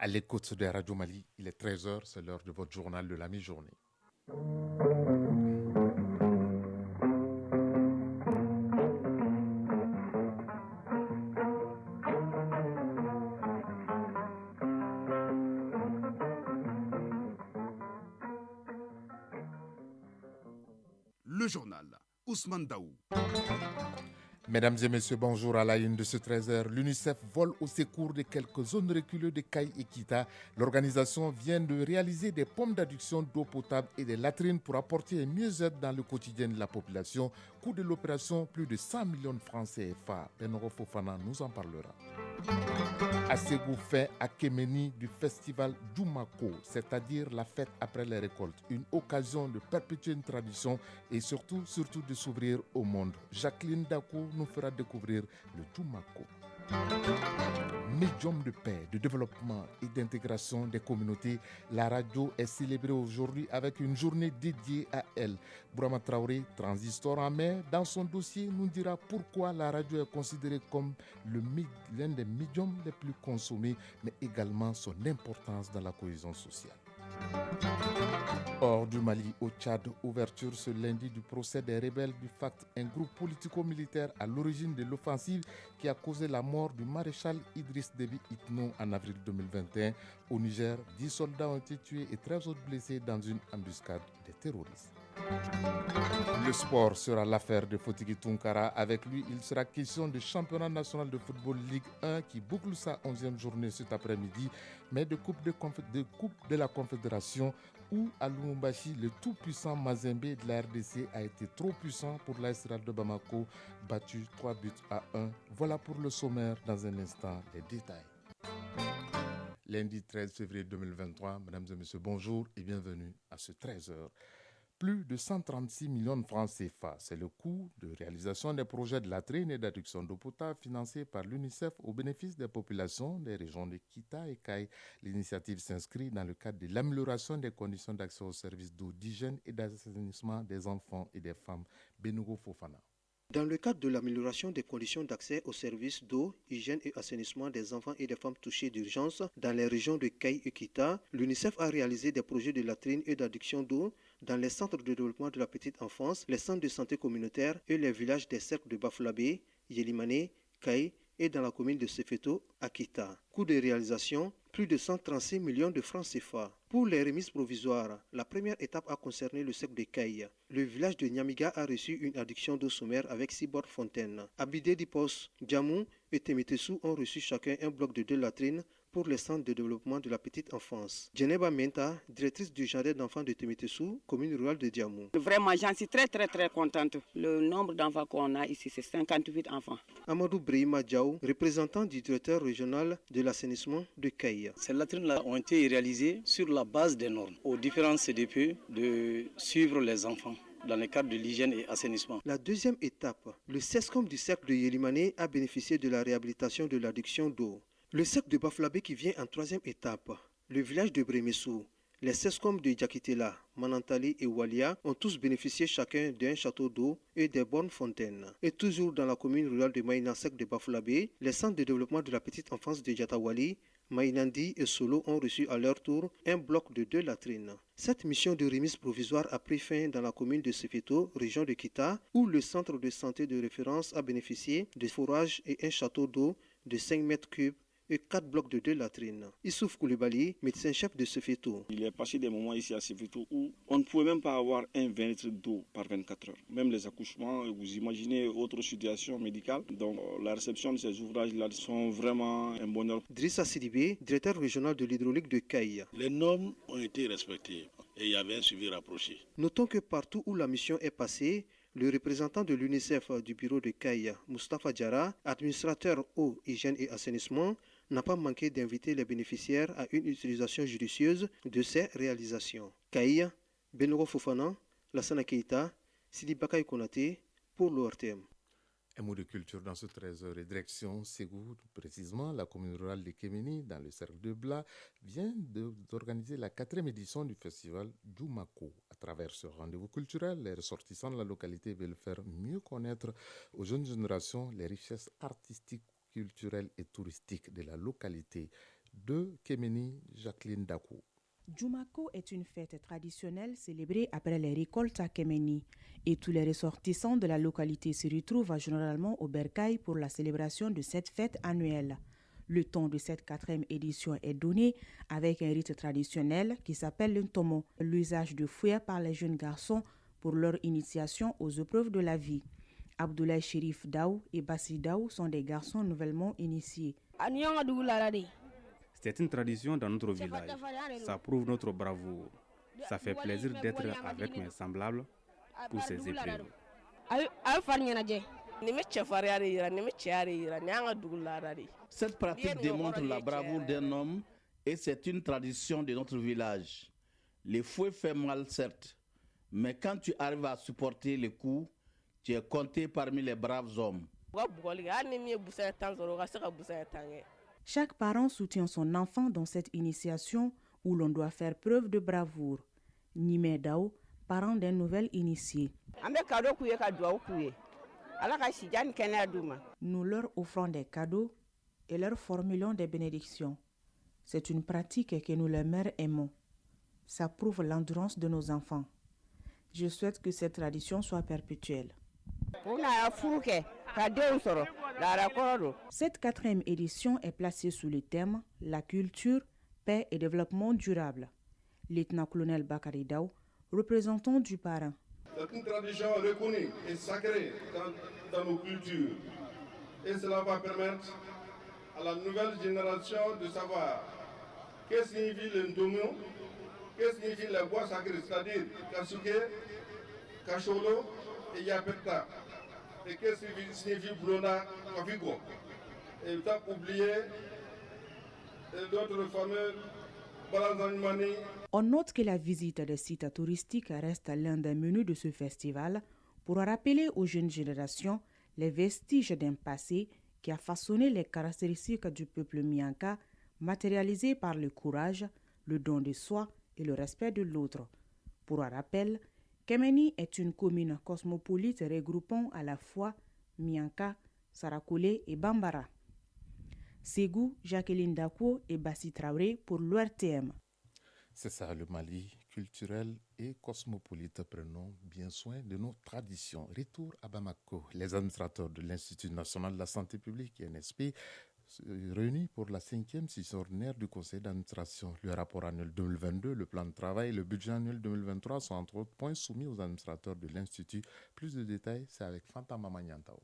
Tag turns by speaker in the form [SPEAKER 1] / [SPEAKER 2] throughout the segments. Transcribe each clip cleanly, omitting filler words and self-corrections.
[SPEAKER 1] À l'écoute de Radio Mali, il est 13 heures, c'est l'heure de votre journal de la mi-journée.
[SPEAKER 2] Le journal Ousmane Daou.
[SPEAKER 1] Mesdames et messieurs, bonjour. À la une de ce 13h, l'UNICEF vole au secours de quelques zones reculées de Caille et Kita. L'organisation vient de réaliser des pompes d'adduction d'eau potable et des latrines pour apporter un mieux-être dans le quotidien de la population. Coût de l'opération, plus de 100 millions de francs CFA. Benoro Fofana nous en parlera. À Ségou, fin à Kémeni du festival Djoumako, c'est-à-dire la fête après les récoltes, une occasion de perpétuer une tradition et surtout de s'ouvrir au monde. Jacqueline Dakou nous fera découvrir le Djoumako. Médium de paix, de développement et d'intégration des communautés, la radio est célébrée aujourd'hui avec une journée dédiée à elle. Bourama Traoré, transistor en main, dans son dossier nous dira pourquoi la radio est considérée comme l'un des médiums les plus consommés, mais également son importance dans la cohésion sociale. Hors du Mali, au Tchad, ouverture ce lundi du procès des rebelles du FACT, un groupe politico-militaire à l'origine de l'offensive qui a causé la mort du maréchal Idriss Déby Itno en avril 2021. Au Niger, 10 soldats ont été tués et 13 autres blessés dans une embuscade des terroristes. Le sport sera l'affaire de Fotigi Tunkara. Avec lui, il sera question du championnat national de football Ligue 1 qui boucle sa 11e journée cet après-midi, mais de coupe de la Confédération où à Lumumbashi, le tout-puissant Mazembe de la RDC a été trop puissant pour l'Aïsra de Bamako, battu 3-1. Voilà pour le sommaire, dans un instant, les détails. Lundi 13 février 2023, mesdames et messieurs, bonjour et bienvenue à ce 13h. Plus de 136 millions de francs CFA, c'est le coût de réalisation des projets de latrines et d'adduction d'eau potable financés par l'UNICEF au bénéfice des populations des régions de Kita et Caille. L'initiative s'inscrit dans le cadre de l'amélioration des conditions d'accès aux services d'eau, d'hygiène et d'assainissement des enfants et des femmes. Benougo Fofana.
[SPEAKER 3] Dans le cadre de l'amélioration des conditions d'accès aux services d'eau, hygiène et assainissement des enfants et des femmes touchées d'urgence dans les régions de Caille et Kita, l'UNICEF a réalisé des projets de latrines et d'adduction d'eau dans les centres de développement de la petite enfance, les centres de santé communautaires et les villages des cercles de Bafulabé, Yelimane, Caille et dans la commune de Sefeto, à Kita. Coût de réalisation, plus de 136 millions de francs CFA. Pour les remises provisoires, la première étape a concerné le cercle de Caille. Le village de Nyamiga a reçu une adduction d'eau sommaire avec 6 bords fontaines. Abidé Dipos, Djamou et Temetesu ont reçu chacun un bloc de 2 latrines pour les centres de développement de la petite enfance. Djeneba Menta, directrice du jardin d'enfants de Temetesu, commune rurale de Djamou.
[SPEAKER 4] Vraiment, j'en suis très contente. Le nombre d'enfants qu'on a ici, c'est 58 enfants.
[SPEAKER 3] Amadou Brehima Diaw, représentant du directeur régional de l'assainissement de Caille.
[SPEAKER 5] Ces latrines-là ont été réalisées sur la base des normes aux différents CDP de suivre les enfants dans le cadre de l'hygiène et assainissement.
[SPEAKER 3] La deuxième étape, le CESCOM du cercle de Yelimane a bénéficié de la réhabilitation de l'adduction d'eau. Le cercle de Bafulabé qui vient en troisième étape, le village de Bremessou, les CESCOM de Djakitela, Manantali et Walia ont tous bénéficié chacun d'un château d'eau et des bonnes fontaines. Et toujours dans la commune rurale de Maïna-Sec de Bafulabé, les centres de développement de la petite enfance de Djatawali, Maïnandi et Solo ont reçu à leur tour un bloc de 2 latrines. Cette mission de remise provisoire a pris fin dans la commune de Sefeto, région de Kita, où le centre de santé de référence a bénéficié de forages et un château d'eau de 5 mètres cubes et 4 blocs de 2 latrines. Issouf Koulibaly, médecin-chef de Sefeto.
[SPEAKER 6] Il est passé des moments ici à Sefeto où on ne pouvait même pas avoir un 20 litres d'eau par 24 heures. Même les accouchements, vous imaginez autres situations médicales. Donc la réception de ces ouvrages-là sont vraiment un bonheur.
[SPEAKER 3] Drissa Sidibé, directeur régional de l'hydraulique de Caille.
[SPEAKER 7] Les normes ont été respectées et il y avait un suivi rapproché.
[SPEAKER 3] Notons que partout où la mission est passée, le représentant de l'UNICEF du bureau de Caille, Moustapha Diarra, administrateur eau, hygiène et assainissement, n'a pas manqué d'inviter les bénéficiaires à une utilisation judicieuse de ces réalisations. Caille, Benoro Fofana, Lassana Keita, Sidi Bakay Konaté pour l'ORTM.
[SPEAKER 1] Un mot de culture dans ce 13h et direction Ségou, précisément la commune rurale de Kémeni, dans le cercle de Blas, vient d'organiser la 4e édition du festival Djoumako. À travers ce rendez-vous culturel, les ressortissants de la localité veulent faire mieux connaître aux jeunes générations les richesses artistiques, culturelles et touristiques de la localité. de Kéméni, Jacqueline Dakou.
[SPEAKER 8] Djoumako est une fête traditionnelle célébrée après les récoltes à Kéméni et tous les ressortissants de la localité se retrouvent généralement au Bercail pour la célébration de cette fête annuelle. Le ton de cette 4e édition est donné avec un rite traditionnel qui s'appelle le ntomo, l'usage de fouet par les jeunes garçons pour leur initiation aux épreuves de la vie. Abdoulaye Chérif Daou et Bassi Daou sont des garçons nouvellement initiés.
[SPEAKER 9] C'est une tradition dans notre village. Ça prouve notre bravoure. Ça fait plaisir d'être avec mes semblables pour ces épreuves.
[SPEAKER 10] Cette pratique démontre la bravoure d'un homme et c'est une tradition de notre village. Les fouets fait mal certes, mais quand tu arrives à supporter les coups, tu es compté parmi les braves hommes.
[SPEAKER 8] Chaque parent soutient son enfant dans cette initiation où l'on doit faire preuve de bravoure. Nimé Dao, parent d'un nouvel initié. Nous leur offrons des cadeaux et leur formulons des bénédictions. C'est une pratique que nous les mères aimons. Ça prouve l'endurance de nos enfants. Je souhaite que cette tradition soit perpétuelle. Cette 4e édition est placée sous le thème « La culture, paix et développement durable ». Lieutenant-colonel Bakary Daou, représentant du parrain.
[SPEAKER 11] C'est une tradition reconnue et sacrée dans nos cultures. Et cela va permettre à la nouvelle génération de savoir qu'est-ce que signifie le ntomo, qu'est-ce que signifie les bois sacrés, c'est-à-dire Kasuke, Kacholo et Yapeta. Et qu'est-ce que signifie Brona, Kafigo. Et pas oublier d'autres fameux Balanzanimani.
[SPEAKER 8] On note que la visite des sites touristiques reste l'un des menus de ce festival pour rappeler aux jeunes générations les vestiges d'un passé qui a façonné les caractéristiques du peuple Mianka, matérialisées par le courage, le don de soi et le respect de l'autre. Pour rappel, Kéméni est une commune cosmopolite regroupant à la fois Mianka, Sarakoulé et Bambara. Ségou, Jacqueline Dakou et Bassi Traoré pour l'ORTM.
[SPEAKER 1] C'est ça, le Mali culturel et cosmopolite. Prenons bien soin de nos traditions. Retour à Bamako. Les administrateurs de l'Institut national de la santé publique, INSP, réunis pour la 5e session ordinaire du conseil d'administration. Le rapport annuel 2022, le plan de travail et le budget annuel 2023 sont entre autres points soumis aux administrateurs de l'Institut. Plus de détails, c'est avec Fanta Mamanyantao.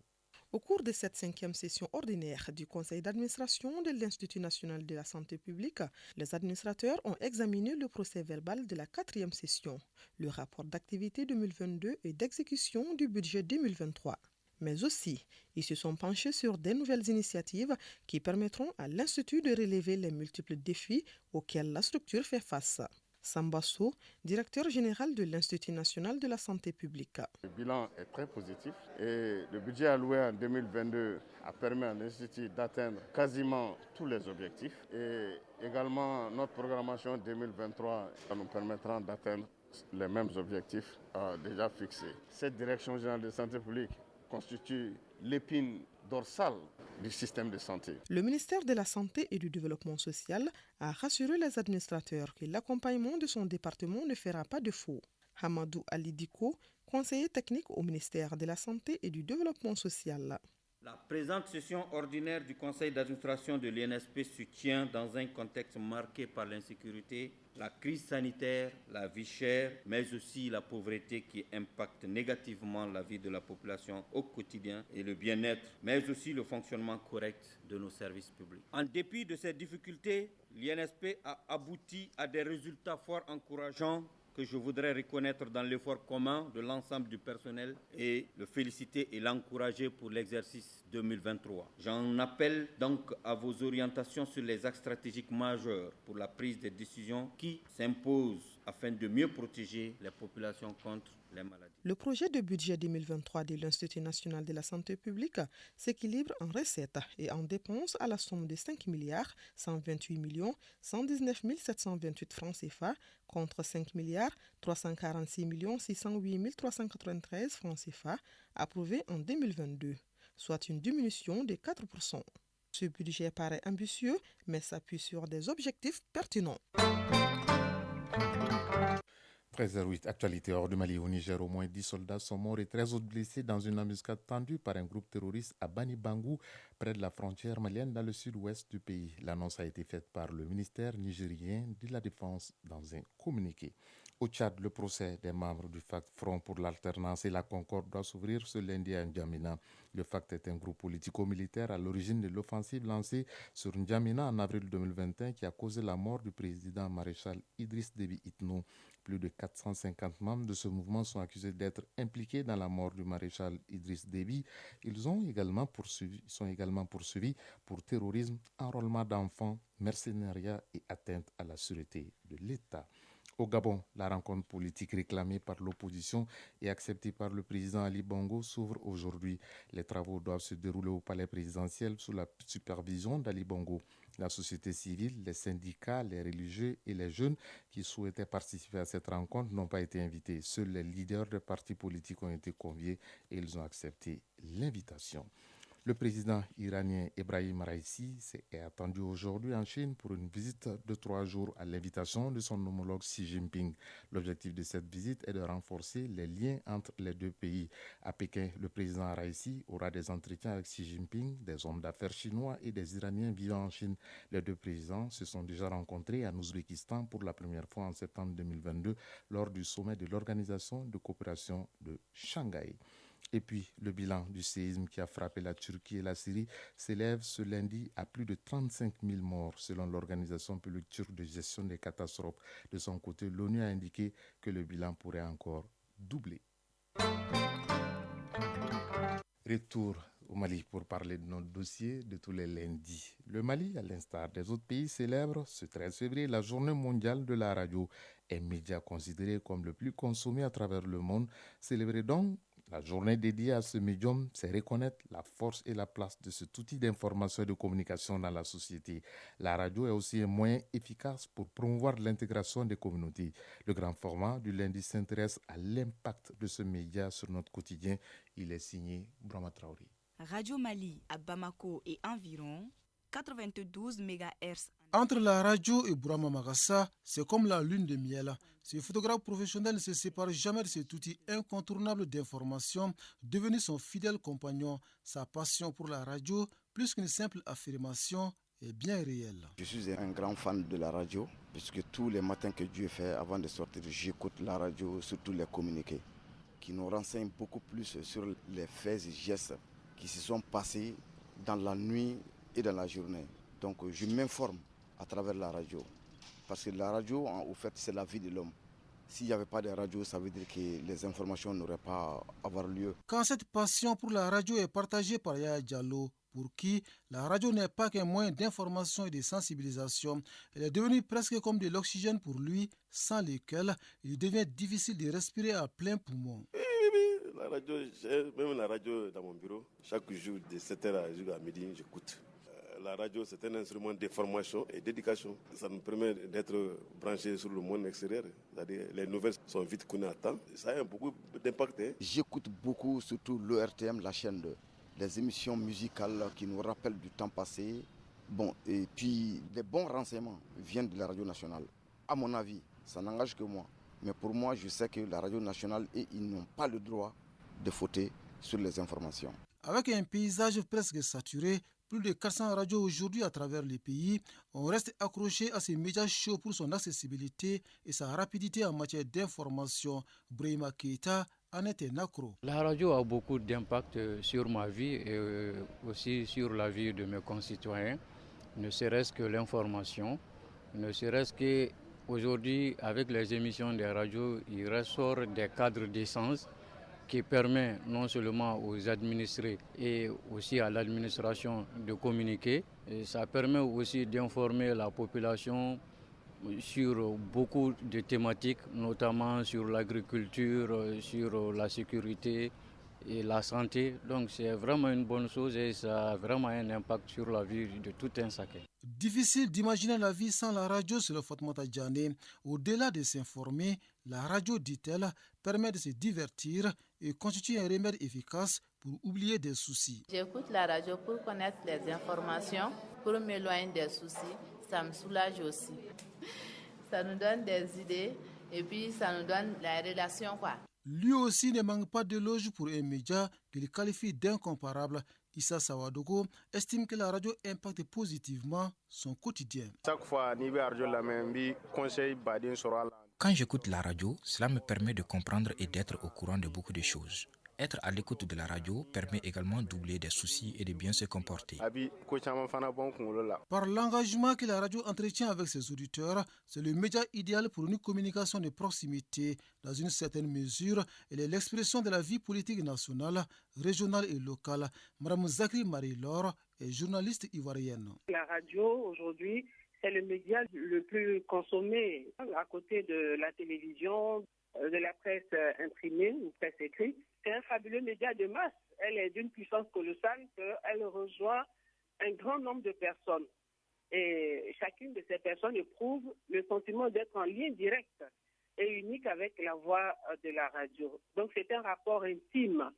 [SPEAKER 12] Au cours de cette 5e session ordinaire du conseil d'administration de l'Institut national de la santé publique, les administrateurs ont examiné le procès verbal de la 4e session, le rapport d'activité 2022 et d'exécution du budget 2023. Mais aussi, ils se sont penchés sur des nouvelles initiatives qui permettront à l'Institut de relever les multiples défis auxquels la structure fait face. Sambasso, directeur général de l'Institut national de la santé publique.
[SPEAKER 13] Le bilan est très positif et le budget alloué en 2022 a permis à l'Institut d'atteindre quasiment tous les objectifs. Et également, notre programmation 2023 nous permettra d'atteindre les mêmes objectifs déjà fixés. Cette direction générale de santé publique constitue l'épine dorsale du système de santé.
[SPEAKER 12] Le ministère de la Santé et du Développement social a rassuré les administrateurs que l'accompagnement de son département ne fera pas défaut. Hamadou Ali Diko, conseiller technique au ministère de la Santé et du Développement social.
[SPEAKER 14] La présente session ordinaire du conseil d'administration de l'INSP se tient dans un contexte marqué par l'insécurité, la crise sanitaire, la vie chère, mais aussi la pauvreté qui impacte négativement la vie de la population au quotidien et le bien-être, mais aussi le fonctionnement correct de nos services publics. En dépit de ces difficultés, l'INSP a abouti à des résultats fort encourageants que je voudrais reconnaître dans l'effort commun de l'ensemble du personnel et le féliciter et l'encourager pour l'exercice 2023. J'en appelle donc à vos orientations sur les axes stratégiques majeurs pour la prise des décisions qui s'imposent afin de mieux protéger les populations contre les maladies.
[SPEAKER 12] Le projet de budget 2023 de l'Institut national de la santé publique s'équilibre en recettes et en dépenses à la somme de 5 milliards 128 119 728 francs CFA contre 5 milliards 346 608 393 francs CFA approuvés en 2022, soit une diminution de 4%. Ce budget paraît ambitieux, mais s'appuie sur des objectifs pertinents.
[SPEAKER 1] 13h08, actualité hors du Mali. Au Niger, au moins 10 soldats sont morts et 13 autres blessés dans une embuscade tendue par un groupe terroriste à Bani Bangou, près de la frontière malienne dans le sud-ouest du pays. L'annonce a été faite par le ministère nigérien de la Défense dans un communiqué. Au Tchad, le procès des membres du FACT, Front pour l'alternance et la concorde, doit s'ouvrir ce lundi à N'Djamena. Le FACT est un groupe politico-militaire à l'origine de l'offensive lancée sur N'Djamena en avril 2021 qui a causé la mort du président maréchal Idriss Déby Itno. Plus de 450 membres de ce mouvement sont accusés d'être impliqués dans la mort du maréchal Idriss Déby. Ils sont également poursuivis pour terrorisme, enrôlement d'enfants, mercenariat et atteinte à la sûreté de l'État. Au Gabon, la rencontre politique réclamée par l'opposition et acceptée par le président Ali Bongo s'ouvre aujourd'hui. Les travaux doivent se dérouler au palais présidentiel sous la supervision d'Ali Bongo. La société civile, les syndicats, les religieux et les jeunes qui souhaitaient participer à cette rencontre n'ont pas été invités. Seuls les leaders des partis politiques ont été conviés et ils ont accepté l'invitation. Le président iranien Ebrahim Raïssi est attendu aujourd'hui en Chine pour une visite de 3 jours à l'invitation de son homologue Xi Jinping. L'objectif de cette visite est de renforcer les liens entre les deux pays. À Pékin, le président Raïssi aura des entretiens avec Xi Jinping, des hommes d'affaires chinois et des Iraniens vivant en Chine. Les deux présidents se sont déjà rencontrés en Ouzbékistan pour la première fois en septembre 2022 lors du sommet de l'Organisation de coopération de Shanghai. Et puis, le bilan du séisme qui a frappé la Turquie et la Syrie s'élève ce lundi à plus de 35 000 morts, selon l'Organisation publique turque de gestion des catastrophes. De son côté, l'ONU a indiqué que le bilan pourrait encore doubler. Retour au Mali pour parler de notre dossier de tous les lundis. Le Mali, à l'instar des autres pays, célèbre ce 13 février la journée mondiale de la radio, un média considéré comme le plus consommé à travers le monde. Célébrer donc la journée dédiée à ce médium, c'est reconnaître la force et la place de cet outil d'information et de communication dans la société. La radio est aussi un moyen efficace pour promouvoir l'intégration des communautés. Le grand format du lundi s'intéresse à l'impact de ce média sur notre quotidien. Il est signé Brahma Traoré.
[SPEAKER 15] Radio Mali à Bamako et environ 92 MHz.
[SPEAKER 16] Entre la radio et Bourama Magassa, c'est comme la lune de miel. Ce photographe professionnel ne se sépare jamais de cet outil incontournable d'information, devenu son fidèle compagnon. Sa passion pour la radio, plus qu'une simple affirmation, est bien réelle.
[SPEAKER 17] Je suis un grand fan de la radio, puisque tous les matins que Dieu fait, avant de sortir, j'écoute la radio, surtout les communiqués, qui nous renseignent beaucoup plus sur les faits et gestes qui se sont passés dans la nuit et dans la journée. Donc je m'informe à travers la radio. Parce que la radio, au fait, c'est la vie de l'homme. S'il n'y avait pas de radio, ça veut dire que les informations n'auraient pas à avoir lieu.
[SPEAKER 16] Quand cette passion pour la radio est partagée par Yaya Diallo, pour qui la radio n'est pas qu'un moyen d'information et de sensibilisation, elle est devenue presque comme de l'oxygène pour lui, sans lequel il devient difficile de respirer à plein poumon.
[SPEAKER 7] La radio, même la radio dans mon bureau, chaque jour de 7h à midi, j'écoute. La radio, c'est un instrument d'information et d'éducation. Ça nous permet d'être branchés sur le monde extérieur. C'est-à-dire les nouvelles sont vite connues à temps. Ça a beaucoup d'impact.
[SPEAKER 17] J'écoute beaucoup, surtout l'ORTM, la chaîne 2. Les émissions musicales qui nous rappellent du temps passé. Bon, et puis, les bons renseignements viennent de la radio nationale. À mon avis, ça n'engage que moi. Mais pour moi, je sais que la radio nationale, ils n'ont pas le droit de fauter sur les informations.
[SPEAKER 16] Avec un paysage presque saturé, plus de 400 radios aujourd'hui à travers les pays, on reste accroché à ces médias chauds pour son accessibilité et sa rapidité en matière d'information. Brahima Keita en est un accro.
[SPEAKER 18] La radio a beaucoup d'impact sur ma vie et aussi sur la vie de mes concitoyens, ne serait-ce que l'information, ne serait-ce qu'aujourd'hui, avec les émissions des radios, il ressort des cadres d'essence qui permet non seulement aux administrés et aussi à l'administration de communiquer. Et ça permet aussi d'informer la population sur beaucoup de thématiques, notamment sur l'agriculture, sur la sécurité et la santé. Donc c'est vraiment une bonne chose et ça a vraiment un impact sur la vie de tout un chacun.
[SPEAKER 16] Difficile d'imaginer la vie sans la radio, selon Fatmata Diané. Au-delà de s'informer, la radio, dit-elle, permet de se divertir et constitue un remède efficace pour oublier des soucis.
[SPEAKER 19] J'écoute la radio pour connaître les informations, pour m'éloigner des soucis. Ça me soulage aussi. Ça nous donne des idées et puis ça nous donne la relation, quoi.
[SPEAKER 16] Lui aussi ne manque pas d'éloges pour un média qu'il qualifie d'incomparable. Issa Sawadogo estime que la radio impacte positivement son quotidien.
[SPEAKER 20] Quand j'écoute la radio, cela me permet de comprendre et d'être au courant de beaucoup de choses. Être à l'écoute de la radio permet également d'oublier des soucis et de bien se comporter.
[SPEAKER 16] Par l'engagement que la radio entretient avec ses auditeurs, c'est le média idéal pour une communication de proximité. Dans une certaine mesure, elle est l'expression de la vie politique nationale, régionale et locale. Madame Zakri Marie-Laure est journaliste ivoirienne.
[SPEAKER 21] La radio, aujourd'hui, c'est le média le plus consommé à côté de la télévision, de la presse imprimée ou presse écrite. C'est un fabuleux média de masse. Elle est d'une puissance colossale qu'elle rejoint un grand nombre de personnes. Et chacune de ces personnes éprouve le sentiment d'être en lien direct et unique avec la voix de la radio. Donc c'est un rapport intime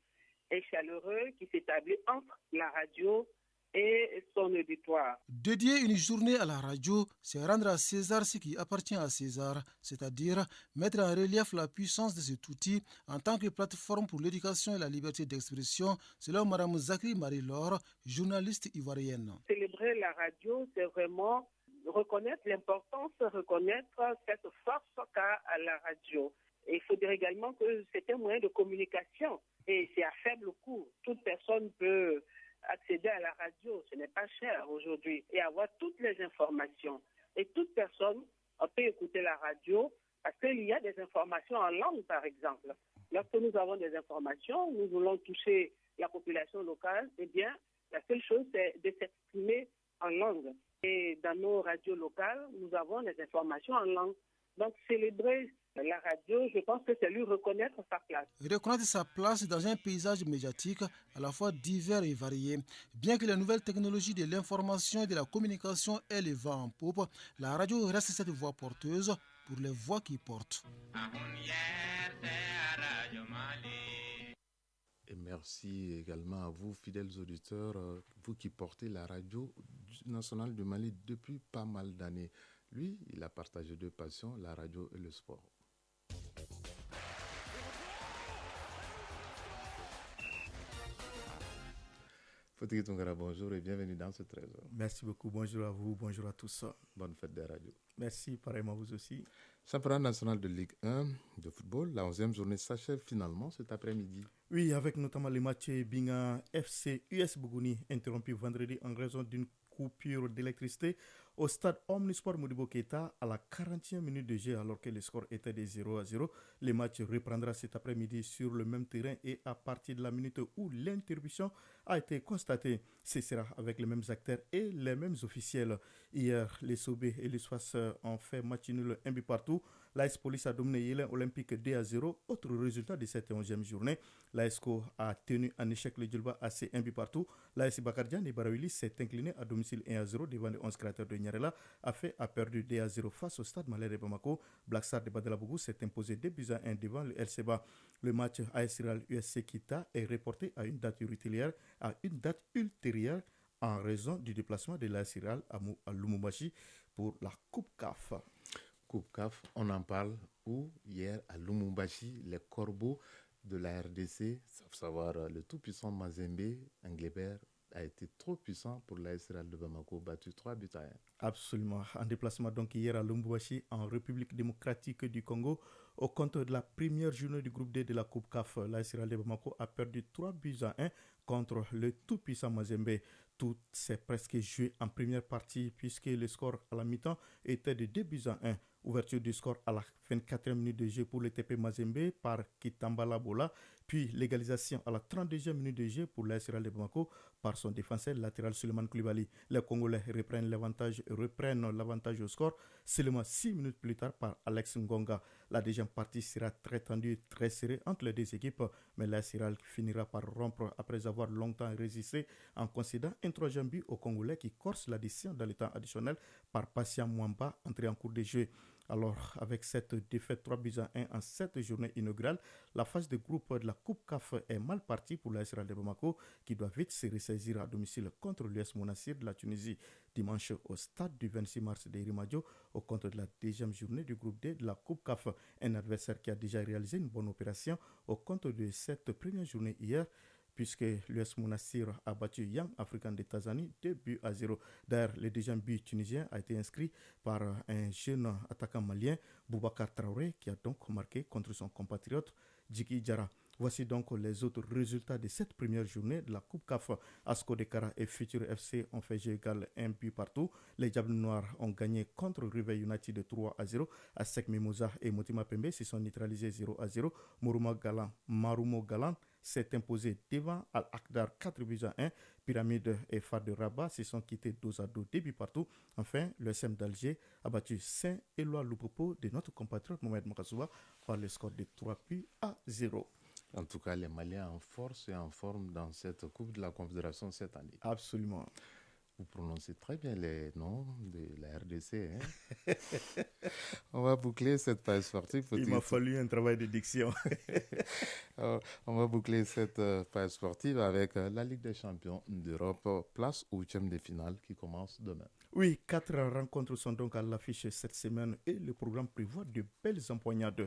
[SPEAKER 21] et chaleureux qui s'établit entre la radio et son auditoire.
[SPEAKER 16] Dédier une journée à la radio, c'est rendre à César ce qui appartient à César, c'est-à-dire mettre en relief la puissance de cet outil en tant que plateforme pour l'éducation et la liberté d'expression, selon Mme Zakri Marie-Laure, journaliste ivoirienne.
[SPEAKER 21] Célébrer la radio, c'est vraiment reconnaître l'importance, reconnaître cette force qu'a la radio. Et il faut dire également que c'est un moyen de communication et c'est à faible coût. Toute personne peut accéder à la radio, ce n'est pas cher aujourd'hui, et avoir toutes les informations. Et toute personne peut écouter la radio parce qu'il y a des informations en langue, par exemple. Lorsque nous avons des informations, nous voulons toucher la population locale, eh bien, la seule chose, c'est de s'exprimer en langue. Et dans nos radios locales, nous avons des informations en langue. Donc, célébrer la radio, je pense que c'est lui reconnaître sa place.
[SPEAKER 16] Reconnaître sa place dans un paysage médiatique à la fois divers et varié. Bien que les nouvelles technologies de l'information et de la communication aient le vent en poupe, la radio reste cette voix porteuse pour les voix qui portent.
[SPEAKER 1] Et merci également à vous, fidèles auditeurs, vous qui portez la radio nationale du Mali depuis pas mal d'années. Lui, il a partagé deux passions, la radio et le sport. Fotiki Tungara, bonjour et bienvenue dans ce trésor.
[SPEAKER 22] Merci beaucoup, bonjour à vous, bonjour à tous.
[SPEAKER 1] Bonne fête des radios.
[SPEAKER 22] Merci, pareillement vous aussi.
[SPEAKER 1] Championnat national de Ligue 1 de football, la 11e journée s'achève finalement cet après-midi.
[SPEAKER 22] Oui, avec notamment les matchs Binga FC US Bougouni interrompu vendredi en raison d'une coupure d'électricité au stade Omnisport Modibo Keita à la 40e minute de jeu alors que le score était de 0-0. Le match reprendra cet après-midi sur le même terrain et à partir de la minute où l'interruption a été constatée, ce sera avec les mêmes acteurs et les mêmes officiels. Hier, les Sobé et les Soas ont fait match nul un but partout. L'AS Police a dominé Yélen Olympique 2-0. Autre résultat de cette 11e journée, l'ASCO a tenu en échec le Djilba AC 1 but partout. L'AS Bakardian de Barawili s'est incliné à domicile 1-0 devant les 11 créateurs de Nyarela, a perdu 2-0 face au stade Malais de Bamako. Black Star de Badalabougou s'est imposé 2-1 devant le LCBA. Le match AS Riral USC Kita est reporté à une date ultérieure en raison du déplacement de l'AS Riral à Lumumbashi pour la Coupe CAF.
[SPEAKER 1] Coupe CAF, on en parle où hier à Lumumbashi, les corbeaux de la RDC, à savoir le tout-puissant Mazembe, Englebert, a été trop puissant pour l'AS Real de Bamako, battu 3-1.
[SPEAKER 22] Absolument. En déplacement donc hier à Lumumbashi, en République démocratique du Congo, au compte de la première journée du groupe D de la Coupe CAF, l'AS Real de Bamako a perdu 3-1 contre le tout-puissant Mazembe. Tout s'est presque joué en première partie puisque le score à la mi-temps était de 2-1. Ouverture du score à la 24e minute de jeu pour le TP Mazembe par Kitambala Bola, puis l'égalisation à la 32e minute de jeu pour l'AS Real de Bamako par son défenseur latéral Suleiman Koulibaly. Les Congolais reprennent l'avantage au score seulement 6 minutes plus tard par Alex Ngonga. La deuxième partie sera très tendue, très serrée entre les deux équipes, mais l'AS Real finira par rompre après avoir longtemps résisté en concédant un troisième but aux Congolais qui corse l'addition dans le temps additionnel par Patient Mwamba entré en cours de jeu. Alors, avec cette défaite 3-1 en 7 journées inaugurales, la phase de groupe de la Coupe CAF est mal partie pour l'AS Real de Bamako qui doit vite se ressaisir à domicile contre l'US Monastir de la Tunisie dimanche au stade du 26 mars de Rimadio au compte de la deuxième journée du groupe D de la Coupe CAF. Un adversaire qui a déjà réalisé une bonne opération au compte de cette première journée hier, puisque l'US Monastir a battu Young African de Tanzanie 2-0. D'ailleurs, le deuxième but tunisien a été inscrit par un jeune attaquant malien, Boubacar Traoré, qui a donc marqué contre son compatriote Djiki Diarra. Voici donc les autres résultats de cette première journée de la Coupe CAF. Asco Dekara et Futur FC ont fait jeu égal 1 but partout. Les Diables Noirs ont gagné contre River United de 3-0. Asec Mimosa et Motima Pembe se sont neutralisés 0-0. Marumo Galan s'est imposé devant Al-Akdar 4-1. Pyramide et Phare de Rabat se sont quittés 2-2, 2 buts partout. Enfin, le SM d'Alger a battu Saint-Éloi Lupopo de notre compatriote Mohamed Makasouba par le score de 3-0.
[SPEAKER 1] En tout cas, les Maliens en force et en forme dans cette Coupe de la Confédération cette année.
[SPEAKER 22] Absolument.
[SPEAKER 1] Vous prononcez très bien les noms de la RDC. Hein? On va boucler cette page sportive.
[SPEAKER 22] Il m'a fallu un travail de diction.
[SPEAKER 1] On va boucler cette page sportive avec la Ligue des champions d'Europe, place au 8e de finale qui commence demain.
[SPEAKER 22] Oui, 4 rencontres sont donc à l'affiche cette semaine et le programme prévoit de belles empoignades.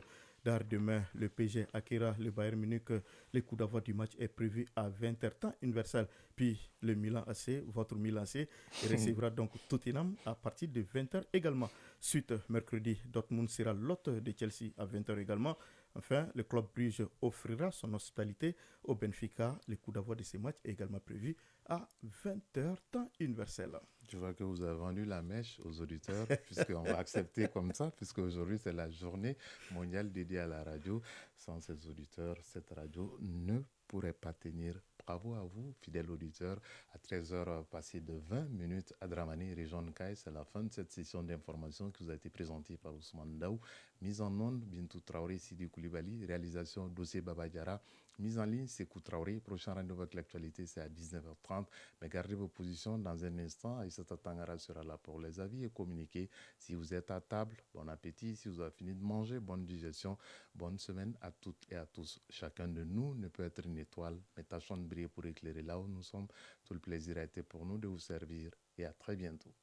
[SPEAKER 22] Demain, le PSG acquérera le Bayern Munich. Le coup d'envoi du match est prévu à 20h temps universel. Puis le Milan AC, votre Milan AC, recevra donc Tottenham à partir de 20h également. Suite, mercredi, Dortmund sera l'hôte de Chelsea à 20h également. Enfin, le club Bruges offrira son hospitalité au Benfica. Le coup d'envoi de ce match est également prévu à 20h temps universel.
[SPEAKER 1] Je vois que vous avez vendu la mèche aux auditeurs, puisqu'on va accepter comme ça, puisque aujourd'hui c'est la journée mondiale dédiée à la radio. Sans ces auditeurs, cette radio ne pourrait pas tenir. Bravo à vous, fidèles auditeurs. À 13h passées de 20 minutes à Dramani, région de Caille, c'est la fin de cette session d'information qui vous a été présentée par Ousmane Daou. Mise en onde, Bintou Traoré, Sidi Koulibaly. Réalisation, Dossier Baba Diarra. Mise en ligne, c'est Traoré. Prochain rendez-vous avec l'actualité, c'est à 19h30. Mais gardez vos positions dans un instant. Aïssata Tangara sera là pour les avis et communiquer. Si vous êtes à table, bon appétit. Si vous avez fini de manger, bonne digestion. Bonne semaine à toutes et à tous. Chacun de nous ne peut être une étoile, mais tâchons de briller pour éclairer là où nous sommes. Tout le plaisir a été pour nous de vous servir et à très bientôt.